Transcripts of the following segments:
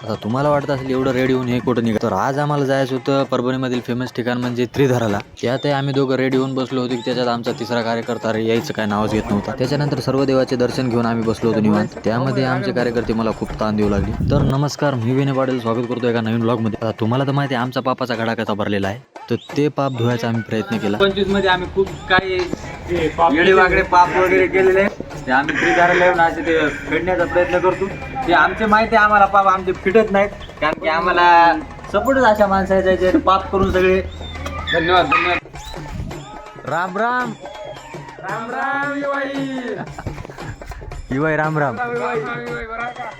आता तुम्हाला वाटत असेल एवढं रेडी होऊन हे कुठं निघत, तर आज आम्हाला जायचं होतं परभणीमधील फेमस ठिकाण म्हणजे त्रिधाराला. त्यातही आम्ही दोघं रेडी होऊन बसलो होतो की त्याच्यात आमचा तिसरा कार्यकर्ता यायचं काय नावच घेत नव्हता. त्याच्यानंतर सर्व देवाचे दर्शन घेऊन आम्ही बसलो होतो निवांत. त्यामध्ये आमचे कार्यकर्ते मला खूप ताण देऊ लागले. तर नमस्कार, मी विनय पाटील स्वागत करतो एका नवीन ब्लॉगमध्ये. आता तुम्हाला तर माहिती आहे आमचा पापाचा घडा कसा भरलेला आहे, तर ते पाप धुवायचा आम्ही प्रयत्न केला. 25 मध्ये आम्ही खूप काही वेडेवाकडे पाप वगैरे केलेले ते आम्ही त्रिधाराला येऊन असे ते फेडण्याचा प्रयत्न करतो. ते आमचे माहिती आहे आम्हाला पाप आमचे फिटत नाहीत, कारण की आम्हाला सपोर्टच अशा माणसाचे जे पाप करून सगळे. धन्यवाद धन्यवाद. राम राम राम राम शिवाय राम राम.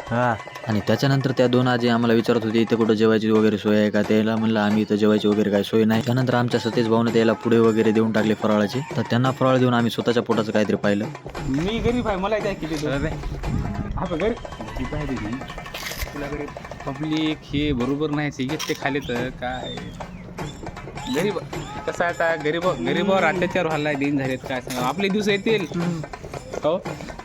हा, आणि त्याच्यानंतर त्या दोन आजी आम्हाला विचारत होते इथे कुठं जेवायची वगैरे सोय आहे का. त्याला म्हणलं आम्ही इथं जेवायची वगैरे काही सोय नाही. त्यानंतर आमच्या सतेज भाऊने त्याला पुढे वगैरे देऊन टाकले फराळाचे. तर त्यांना फराळ देऊन आम्ही स्वतःच्या पोटाचं काहीतरी पाहिलं. मी गरीब आहे, मला काय किती पब्लिक हे बरोबर नाही ते खाले तर काय गरीब कसं आता गरीबावर अत्याचार व्हायला दिन झालेत काय सांगा. आपले दिवस येतील हो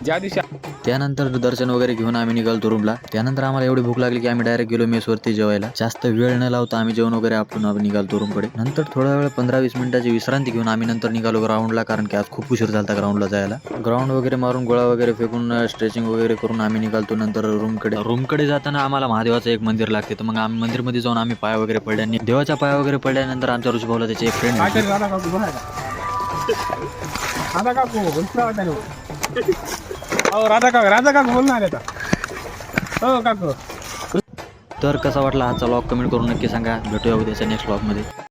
ज्या दिवशी. त्यानंतर दर्शन वगैरे घेऊन आम्ही निघालो रूमला. त्यानंतर आम्हाला एवढी भूक लागली की आम्ही डायरेक्ट गेलो मेसवरती जेवायला. जास्त वेळ न लावता आम्ही जेवण वगैरे आपण निघालो रूमकडे. नंतर थोडा वेळ 15-20 मिनिटाची विश्रांती घेऊन आम्ही नंतर निघालो ग्राउंडला, कारण की आज खूप उशीर झाला ग्राउंडला जायला. ग्राउंड वगैरे मारून गोळा वगैरे फेकून स्ट्रेचिंग वगैरे करून आम्ही निघालो नंतर रूमकडे जाताना आम्हाला महादेवाचं एक मंदिर लागते. तर मग आम्ही मंदिरमध्ये जाऊन आम्ही पाय वगैरे पडल्याने देवाच्या पाय वगैरे पडल्यानंतर आमच्या ऋषीभाऊला त्याचे एक फ्रेंड राधा काकू बोलणार आता हो काकू. तर कसा वाटला आजचा व्लॉग कमेंट करून नक्की सांगा. भेटूया उद्याच्या नेक्स्ट व्लॉगमध्ये.